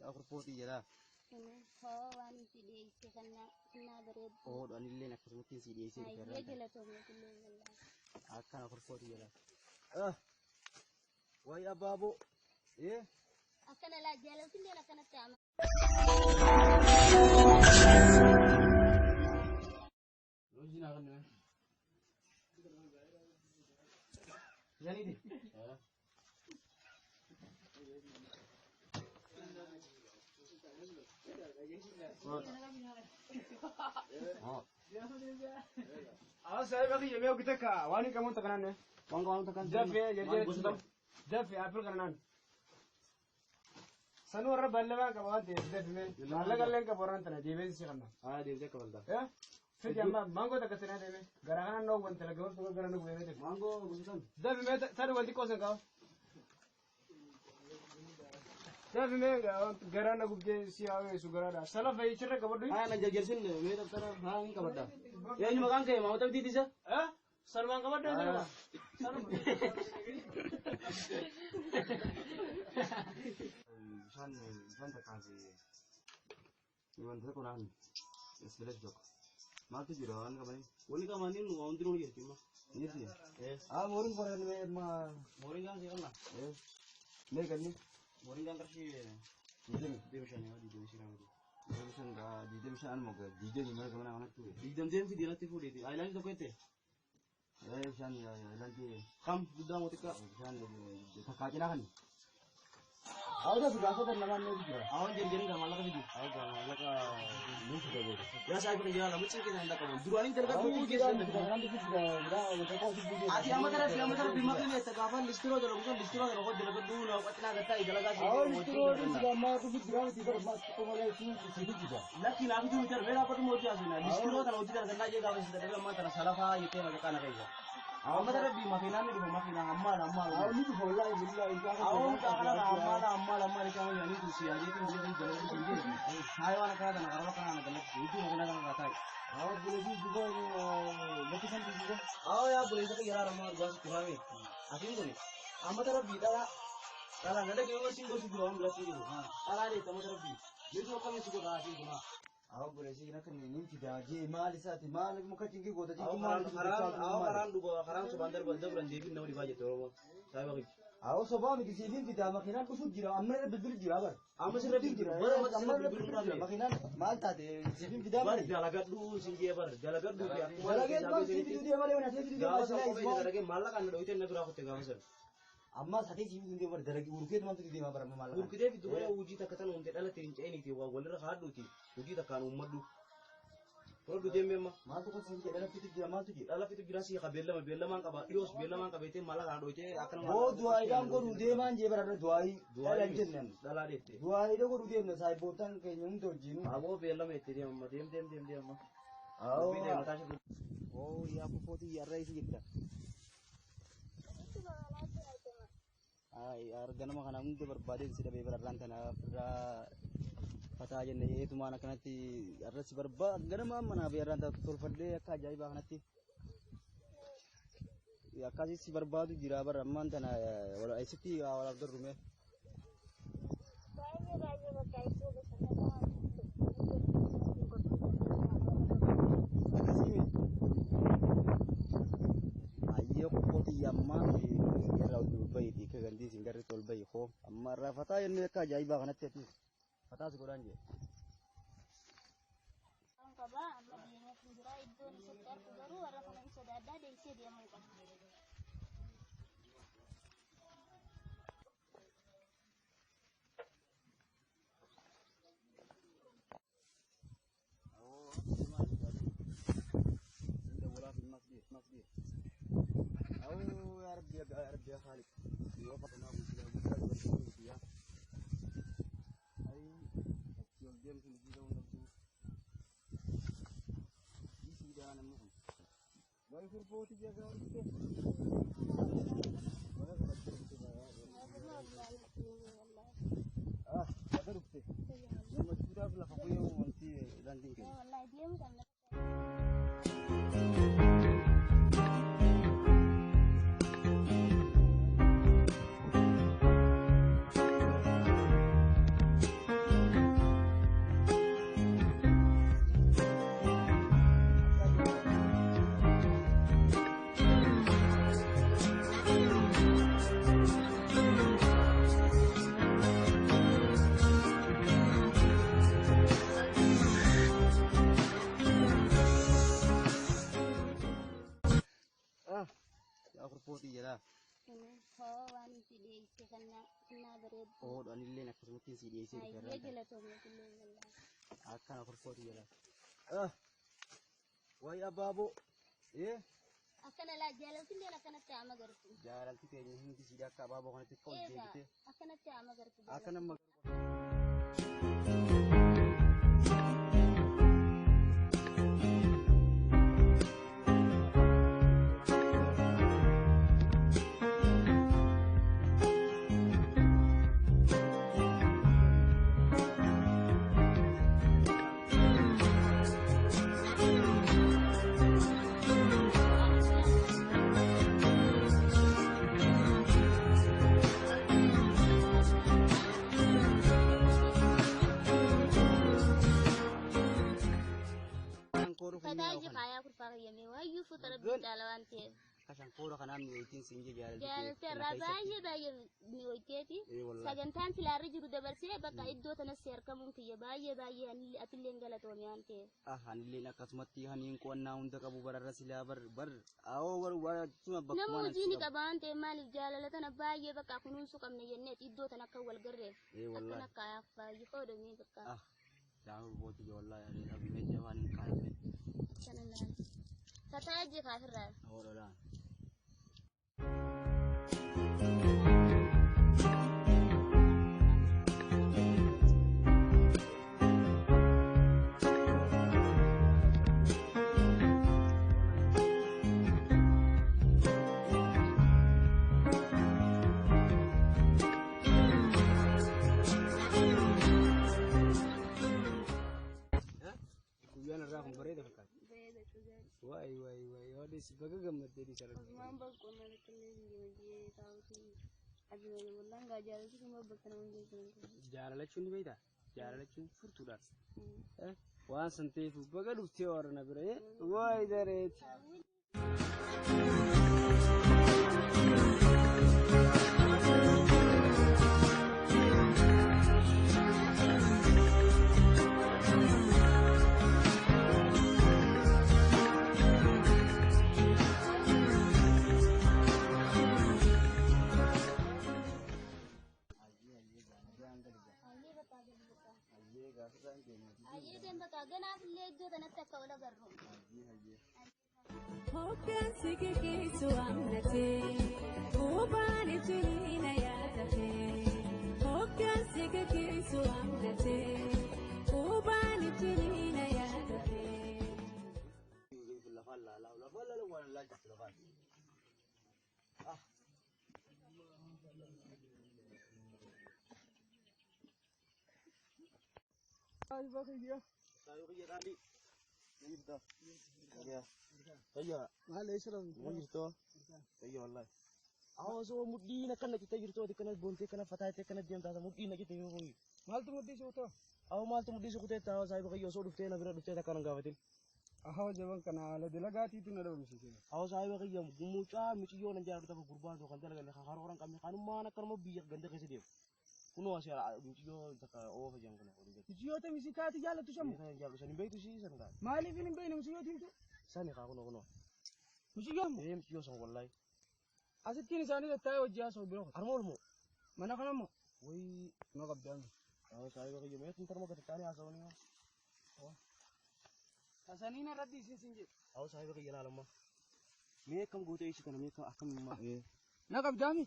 aku poti jala. Oh, wani si dia isi kena bered. Oh, dan ini nak semutin si dia isi. Nah, iya jelas tuh mungkin lah. Akan aku poti jala. Wah ya babu. Akan ala jalan sini ala kena tamat. Lojin akan ni. Yani di. saya bagi ya kita ka wani kamu tekanan ne Wang tekan. Daf ya apel kanan sanu warra ballaba ka bawa daf me alagalle ka boran tana debe si kana Dia dia kepala. ya fidi amma mango ta kasana debe garagana no gon tala gon to garana go debe Mango gusukan. daf me tadu wadi ko sen ka daf me garana go je si awe su garana sala fay chira ka bodu Nak jajarsin ni, me tak tahu hang ka benda. Ya ini makan ke, mau tahu di sah? Salman ka bodu debe San tekan si. Iwan tu konan. Sebelas jok. Mati jiran kami. Wali kami ni nuan tiru lagi cuma. Ini sih. Moring koran me ma. Moring kan sih kan lah. Me kan ni. Moring kan kerja. Division ya, di division apa? Division dah, di division mau ke? Di division mana kemana anak tu? Di division sih dia latih full itu. Island tu kete. Division ya, island tu. Kam sudah mau tikar. Division dia tak kaji nak kan? Ada juga aku kan nama ni juga. Awak jadi dah malah kan itu. Awak malah kan ni sudah boleh. Ya saya pun jalan, macam kita hendak kamu. Dua ini terkait buku kita. Nanti kita dah kau buku. Ati amat ada bima kini. Terkapan listro kalau bukan listro kalau kau jalan dulu, nak macam nak kata jalan kasih. Oh listro juga mah tu juga tidak masuk ke malah sini juga. Lagi nak tu macam mana apa tu mau jadi asal. Listro kalau kita nak kerja kalau kita dah macam mana salah faham itu nak kena kerja. Awak ada bima kini ni bima kini amal. Awak ni tu boleh itu. Awak ada amal kamu yang itu sih aja tu dia jalan sendiri. Saya orang kata nak kalau kan nak itu nak kata. Awak boleh juga lepasan juga. Awak ya boleh juga ya ramai orang kurang ni. Asyik tu ni. Amat ada bida lah. Kalau ada keluar sih gua sudah orang belas itu. Kalau ada kamu terlebih. Jadi kami sudah kasih cuma. Awak boleh sih nak ni tidak aja mal isati mal muka tinggi gua tadi. Awak karan dua karan sebentar bantu berhenti pun nak dibaca tu. Saya bagi. Awak sebab ni kisah ini tidak makinan kusut jira, amner betul jira ber. Amner sudah jira, amner betul jira. Makinan mal tadi, sini tidak ber. Jalagat dulu sini ber, jalagat dulu. Jalagat dulu sini dia ber, mana sini dia ber. Jalagat malah kan ada itu yang berapa tega macam. Amma satu sini dia ber, jalagat urut mana tu dia ber malah. Urut dia itu boleh uji tak kata nanti adalah tinja ini tiwa, boleh rahat dulu ti, uji tak kan umur dulu. Kalau tu dia memang, malu kan sini dalam itu dia malu tu je. Dalam itu jelas sih kabel man kabel, ios bela man kabel itu malah kan doce akan. Oh dua idam kau rude man je berada dua lanjut nen. Dalam itu. Dua idam kau rude nen, saya botan ke nyum tu jinu. Abo bela itu dia mah, dia mah. Oh ya aku poti ya rai sih kita. Harga nama kan amun tu berbalik sudah beberapa rantan Pata aja nih itu mana kan nanti ada si berba gana mana biar anda tutul fadle ya kajai bah nanti ya kasih si berba tu jirabar aman tanah ya orang ICT awal abdur rumah ayo koti yamma ya raudu bayi di keganti singgar tol bayi ho amma rafata yang kajai bah nanti Pata sekoran je. Kaba, amma dia sendiri itu sekitar baru orang orang sudah ada di sini dia mau. Oh, ini bola di masjid. Oh, Arabia Khalid. Dia pakai nama dia. Game sini juga untuk isi jangan namun. Baik pun tiga kali itu. Ada rupte. Yang sudah belakang punya nanti landing. Wallahi dia bukan. aku poti jala. هو وأنا في دي كنا بريد Oh, dan ini nak semutin si dia sih. هاي يجي تومي كله والله Akan aku poti jala. Wai abu. Eh, أكنا لا جالس كله لا كنا تعمى قرطي jalan kita ini hindi si dia kak babu kan tikau إيه dia gitu. أكنا تعمى قرطي Akan nama. فتاجي خايا كرفاق يمي ويو فترة بتالوانتي Kasang puro kanam ni itin sinje jalan جالس الرباية باي ميوتيتي Eh wallah. سجنتان في الأرض جرود برسي بقى إدو تنسير كمون كي باي أن أتلين غلطوني أنتي Hanili nak kasmati hanin ko na unda ka bubarara sila bar awo bar cuma bakman. نمو جيني كبان تي مالك جالة تنا باي بقى كنون سو كم نينت إدو تنا كول قرر Eh wallah. أكنا كايا باي خودو مي بقى Jangan buat juga wallah ya abi menjaman kalbe. كنا نال فتاجي خافر Awal lah. Kuyan ada aku beri dah kan. بيدك وزاد Wai, wadi sebagai gambar jadi cara. ما بقول أنا بتكلم جي تاوتي أجمل والله nggak jalan sih cuma berkenalan gitu Jalan lecun di beda. Jalan lecun furtudan. Wan santai fu baga dufti orang nabire. Wai dare. Aye kan baka gana fille jo da natta ka wala garro Hoggan sikiki amnate ubani tunina yatafe Hoggan sikiki amnate ubani tunina yatafe Ay bakit dia? Tayo kaya tadi. Ini betul. Ya. Saya. Malay salam. Mau gitu. Saya wallah. Awas so mudi na kana kita gitu di kana bonte kana fatate kana diam ta mudi na kita yo. Mal tu mudi suto. Aw mal tu mudi su kute ta sai bakay yo so dufte na bira dufte ta kana gawatin. Ahaw jaban kana ala dilagati tu nada misi. Aw sai bakay yo mucha mici yo nan jaru ta gurban do kan talaga ka orang kami kanu mana kan mo biyak ganda kasi dia. Kuno asya mici yo ta ka o fa jang kana. Jiyo ta misi kati jala tu shamu. Sana jalu sani bay tu si san ka. Mali filin bay nang siyo tintu. Sani ka kuno. Misi gamu. Mici yo sang wallahi. Asit kini sani da tayo jiya so biro. Armol mo. Mana kana mo? Woi, Magabdan. aw sai bakay yo met ntar mo ka tani asaw ni. Kasani na raddi sinje. Aw sai bakay yana lamma. Me kam gote shi kana me kam akam ma. Nagabdami.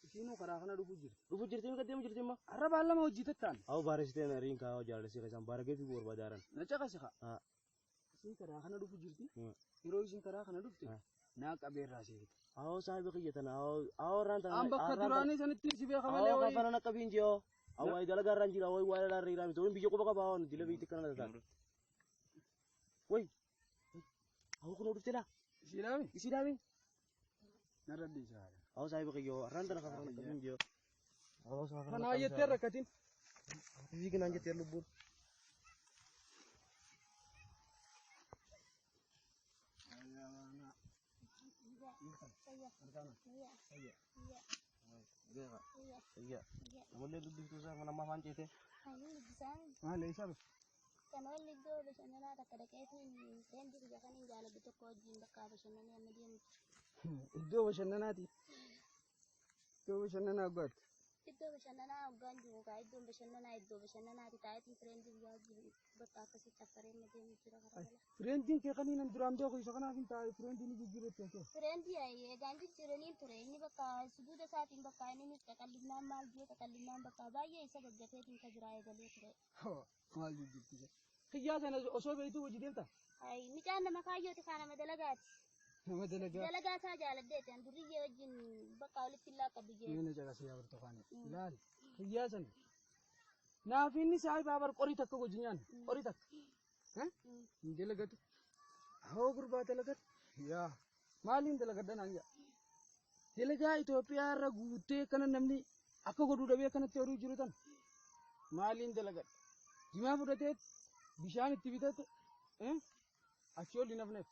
Sino kara kana dubu jirte me kadem jirte ma. Araba alla mo jitatan. Aw baris te na rin ka aw jalde si kasan barage fi bor badaran. Na chaka sika. Ha. Sin kara kana dubu jirti. Hmm. Hiro sin kara kana dufti. Ah. Na kabera si. Aw sai bakay yatana aw ran tan. Am bakka durani sanatti sibe Aw khamale ka wai. fana na kabinjo. Aw ay dalaga ran jira wai wala ran ran to bijo ko baka bawon dile bi tikana da. Woi. Aw ko dufte la. Silami. Isi dami. Na raddi sa. Aw sai bakay yo ran tan ka fana na kabinjo. Aw sai Kana yetter rakatin. Bigin anje ter lubur. Iya. Boleh lebih tu sa nama fanci te. ayo bisan Malay salam. kan wali do be sanana ta kada kai tin sen di ga kan jala bi to ko jin da ka ba sanana ya medium Iddoo bashannanaati. Iddoo bashannanaa gooti. Iddoo bashannanaa hoggaan jiru kaa iddoon bashannanaati taa'eetiin fireendi guyyaa jiru bakka akkasii caffaree deemu jira karaa gala. Fireendiin kee kan hin duraan beeku isa kanaaf hin taa'e fireendiin ni jijjiirratti kee. Fireendi eegaan jijjiiranii ture inni bakka suduuda isaatiin bakka inni qaqallinnaan maal jee qaqallinnaan bakka baay'ee isa gaggateetiin ka jira eegalee ture. Maal jijjiirti. Xiyyaa sana osoo beektuu hojii deemta. Micaan nama kaayyooti kaa nama dalagaati. Nama dalagaa. Dalagaa isaa jaaladdeetan duriyyee wajjin bakka walitti illaa qabdu jee. Mana caqasee yaa burtukaane. Ilaali. Xiyyaa sana. Naaf inni saayii baabar qorii takka hojii nyaanna. Qorii takka. Hin dalagatu. Hoo gurbaa dalagatu. Yaa. Maaliin dalagadda naan jaa. Dalagaa Itoophiyaa irra guuttee kana namni akka godhuu dhabee kanatti horuu jiru tan. Maaliin dalagadda. Jimaa fudhatee bishaan itti bitate. Achi ol hin hafneef.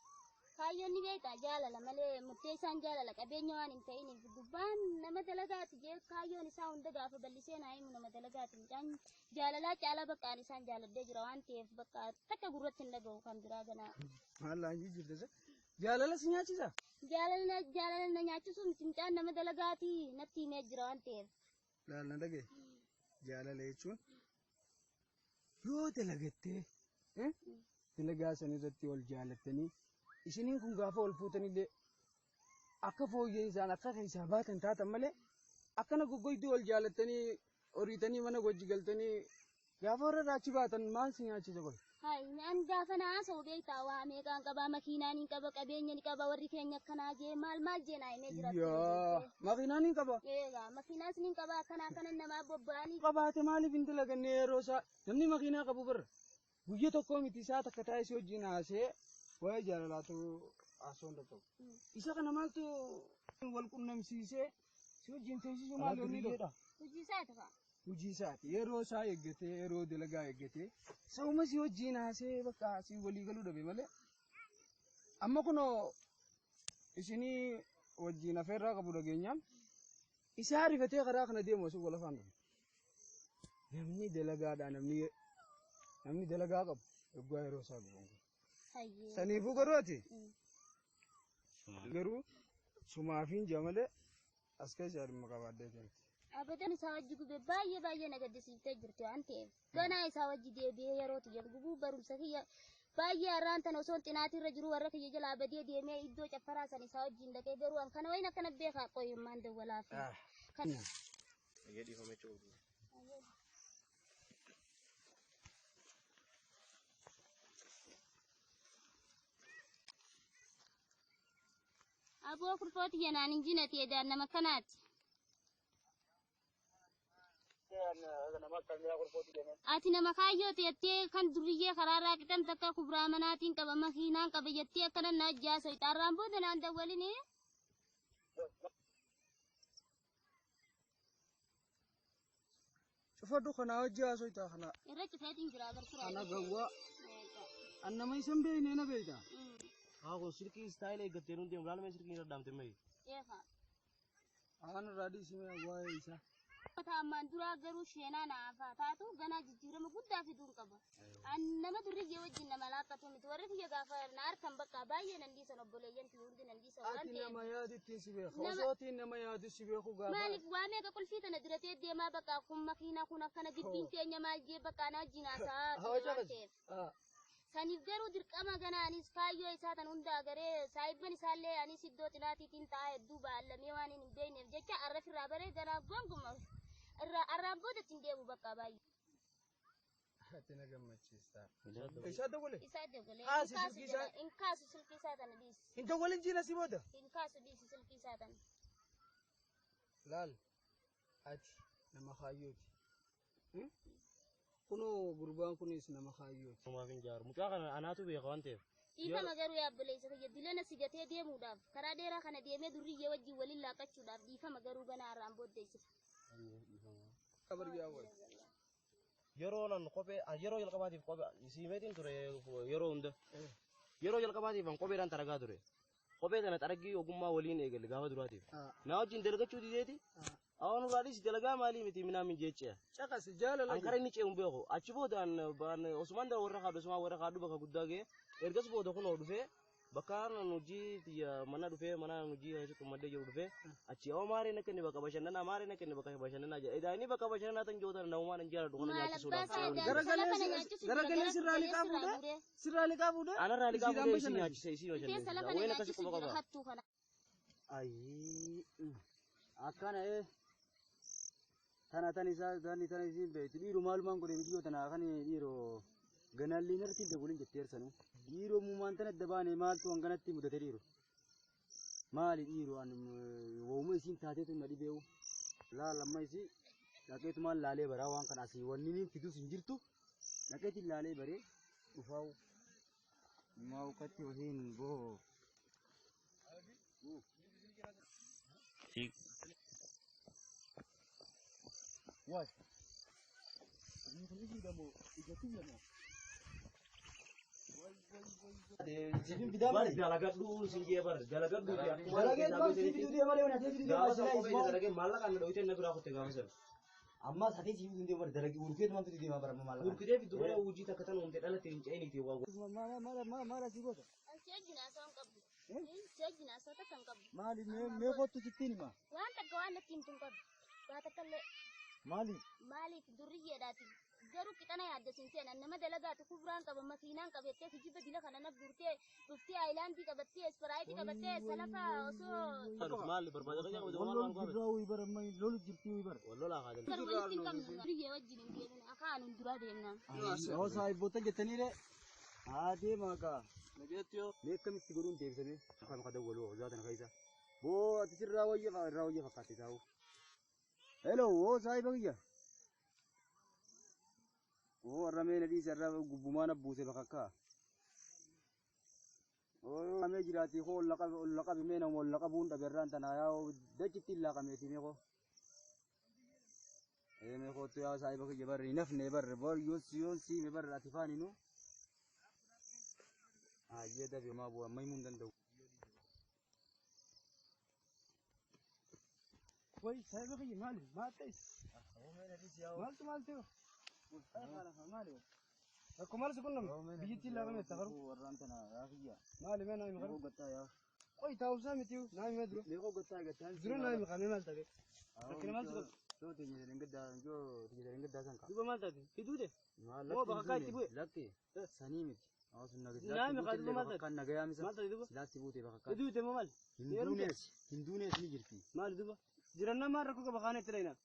Kaayyoon ni beektaa jaalala malee murtee isaan jaalala qabeenya waan hin ta'iniif gubbaan nama dalagaati jee kaayyoon isaa hunda gaafa bal'isee naa himu nama dalagaati mucaan jaalalaa caalaa bakkaan isaan jaaladdee jira waan ta'eef bakka takka gurratti hin dhaga'u kan biraa ganaa. Maallaan jijjiirte se jaalala si nyaachisa. Jaalala na nyaachisu miti mucaan nama dalagaati natti himee jira waan ta'eef. Laal na dhagaye jaalala jechuun yoo dalagattee dalagaa san irratti wal jaalattanii isiniin kun gaafa wal fuutanillee akka fooyyee isaan akka keessaa baatan taatan malee akkana goggoyduu wal jaalattanii horiitanii mana wajji galtanii gaafa warra achi baatan maal si nyaachisa qoy. Naan gaafa na haasa'u beektaa waa meeqaan qabaa makiinaan hin qaba qabeenya ni qaba warri keenya akkanaa jee maal jee naa himee jira. Yaa makiinaan hin qaba. Eegaa makiinaas ni qaba akkana namaa bobba'anii. Qabaate maaliif hin dalaganne yeroo isaa namni makiinaa qabu birra guyya tokkoo miti isaa takka taa'ee si wajjin haasee waa'ee jaalalaatu haasawuu danda'u. Isa kana maaltu wal qunnamsiisee si wajjin teessisuu maal yoonni dha? Hojii isaati fa'a. Hojii isaati yeroo isaa eeggatee yeroo dalagaa eeggatee sabuma si wajjin haasee bakka si walii galuu dhabe malee amma kunoo isinii wajjin afeerraa qabu dhageenyaan isaa rifatee karaa kana deemu osoo wal afaan dhabe. Namni dalagaadha namni dalagaa qabu eeggaa yeroo isaa gubuun. Saniifuu garooti. Garuu sumaafiin jamalee as keessa dhimma qabaadde jirti. Abadan isaa wajji gubee baay'ee na gaddisiiftee jirti waan ta'eef ganaa isaa wajji deebi'ee yerootu jedhu gubuu barumsa kiyya baay'ee har'aan tan osoo xinaatii irra jiru warra kiyya jalaa badee deemee iddoo caffaraa san isaa wajjin dhaqee garuu an kana wayin akkana beekaa qoyyummaan dawwalaa fi. Aboo kurfooti jenaan injinati edaan nama kanaati. Ati nama kaayyooti jettee kan duriyyee karaarraa qixan takka kubraa manaatiin qaba makiinaan qaba jettee akkana na ajjaasa ixaarraan booda naan dawwalini. Cufadhu kanaa hojii haasoo itaa kana. Irra cufeetiin jira agarsiisa. Ana gawwaa. Annama isan beeknee na beektaa. Aku silki style eeggattee nuti deemu laalma silki irra dhaamte mayi. Eefa. Ana raadii simee waa'ee isaa. Ammaan duraa garuu sheenaa naafaa taatu ganaa jijjiirama guddaa fiduun qaba. Nama durriyyee wajjin nama laaffatu miti warri kiyya gaafa na harkan bakka baay'ee nan dhiisan obboleeyyan fi hundi nan dhiisan waan ta'eef. Ati nama yaaditti si beeku. Nama- Osootiin nama yaadu si beeku gaafa. Maaliif waa meeqa qulfii tana diratee deemaa bakka kun makiinaa kun akkana gibbiin keenya maal jee bakka na wajjin haasaa waan ta'eef. Saniif garuu dirqama ganaa anis kaayyoo isaa tan hunda agaree saayibban isaallee anis iddoo xinaatiitiin taa'aa hedduu baallamee waan hin beekneef jecha arraf irraa baree ganaaf gonguma arraan boodatti hin deemu bakka baay'ee. Ati na gammachiista. Isaa dawwale. Isaa dabalee Ah, si silkii isaa- in kaasu silkii isaa tana dhiisi. Hin dawwalin jiina si booda. In kaasu dhiisi silkii isaa tana. Laal ati nama kaayyooti. Kunoo gurbaan kunis nama kaayyooti. Sumaaf hin jaaru. Mucaa kana anaatu beeka waan ta'eef. Dhiifama garuu yaabbilee isa kiyya dilana sigatee deemuudhaaf karaa dheeraa kana deemee durriyyee wajjin waliin laaqachuudhaaf dhiifama garuu ganaa arraan booddeessita. Kabar yaawwal. Yeroo nan kophee yeroo jalqabaatiif kophee siimeetiin ture yeroo hunda. Yeroo jalqabaatiif an kopheedhaan xaragaa ture. Kophee kana xaragii ogummaa waliin eegale gaafa duraatiif. Na wajjin dalagachuu dideeti. Awwan uraadhis dalagaa maalii miti minaamin jecha. Caqas jaalala. Ankara inni ce'uun beeku. Achi boodaan Osman da warra kaadhu bakka guddaa ga'e. Ergas booda kunoo dhufee bakka nuji ya mana dufe mana nuji hasu kuma da yau dufe a ce wa mare nake ne baka bashan nan mare nake ne baka bashan nan idan ni baka bashan nan tan jota na ma nan jara do nan yaki so da garagale sirrali ka bude ana rali ka bude shi ya sai shi wajen wai na kashi kuma ba ai akana tana tani sa dani tani sin be tidiru maluman ko de video tana akani diro ganalli narti de gulin jetter sanu diro mu mantana dabane mal to ganatti mudate diro mali diro an wo mu sin tate to nadi bew la lamai si daket mal lale bara wan kana si wonni ni fitu sinjirtu daket lale bare ufau mau katti wahin bo What? Ini kan isi dah mau igatin ya mau. Sini bidang bar galagat dulu sini bar galagat dulu ya. Galagat mas sini video dia mana nanti video masih lagi. Galagat malah kan ada itu nak berapa tengah masuk. Amma sate sini video bar galagat urkit mana tu video bar malah. Urkit dia video bar uji tak kata nonton ala tin ini dia wago. Malah sih gua. Sejina sangkap. Sejina sangkap sangkap. Mali me kau tu citin mah. Wan tak kawan nak tim tungkap. Kata kalle. Mali duriya dati. Garu kita na yadda sinse nan nama dalaga ta kubran ka ba makinan ka bette ki jiba dila kana na burte dufti island ka bette sprite ka bette salafa so mal barbada ka jago jawan ko biraw ibar mai lolu jirti ibar wallo la gadan kar wani tin kam duriya wajjin ke aka anun dura de nan o sai bota jetani re ade maka nagetyo ne kam sigurun de sene kan ka dawolo zadan kaisa bo atisir rawaya fakati tahu hello o sai bagiya o rame na di sarra gubumana buse bakaka o ame jirati ko laqab mena wal laqabun da berran tanaya o dajiti laqameti me ko e me ko to ya sai bagiya bar inaf ne bar bor yon si me bar atifani no ye da be ma bo maimun dan da Woi, saya bagi mal tu. Aku malas pun nam. Bijit lah kami tak karu. Mal mana ini karu? Woi, tahu saya mitiu. Naik medro. Zuru naik kami mal tadi. Kena mal tu. Ibu mal tadi. Itu deh. Oh, bakal ibu. Sani mit. Naik bakal ibu mal tadi. Kan nagaya misal. Mal tadi ibu. Silati bu te bakal. Itu deh mal. Hindunes ni jirti. Mal itu. Jiranna mar aku ke bakane terina.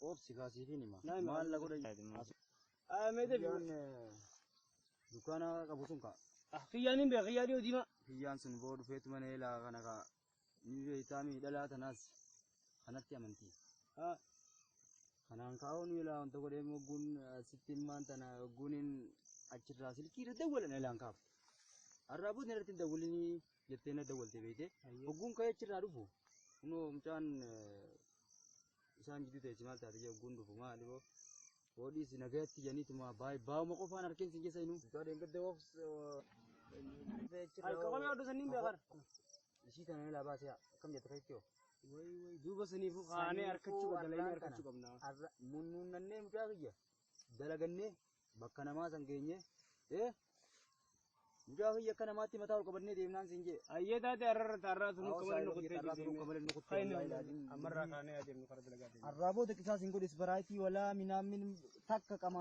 Of sikasi ini mah. Mal lagu dah. Mede Dukana kabusung ka. Khiyanin be khiyari odima. Khiyan sun board fet manela kana ka. Ni be itami dala tanas. Kanati amanti. Kanan kau ni la untuk kau demo gun sitiman tanah gunin acira silki reda wala ni langkap. Arabu ni reda wulini jetena dawal tebete. Gun kaya acira rubu. Uno macam isan jitu teh cimal tadi je gun rubu mah libo. Bodi sinagati yani tu mah baik bau mau kau narkin singge saya nu. Kau dengar dewa. Kau kami ada seni be kar. Isi tanah ni labas ya. Kamu jatuh kau. Woi, dua seni fu kane arkaccu ko dalai arkaccu kamna. Mununanne mutagiya. Dalaganne bakka nama sangenye. Mutagiya kana mati mataul kabarne deemnan singe. Ayye daate arra sunu kamar no kutte kaine amarra kane adem kar dalaga. Arrabo de kisa singo disbaraiti wala minamin takka kama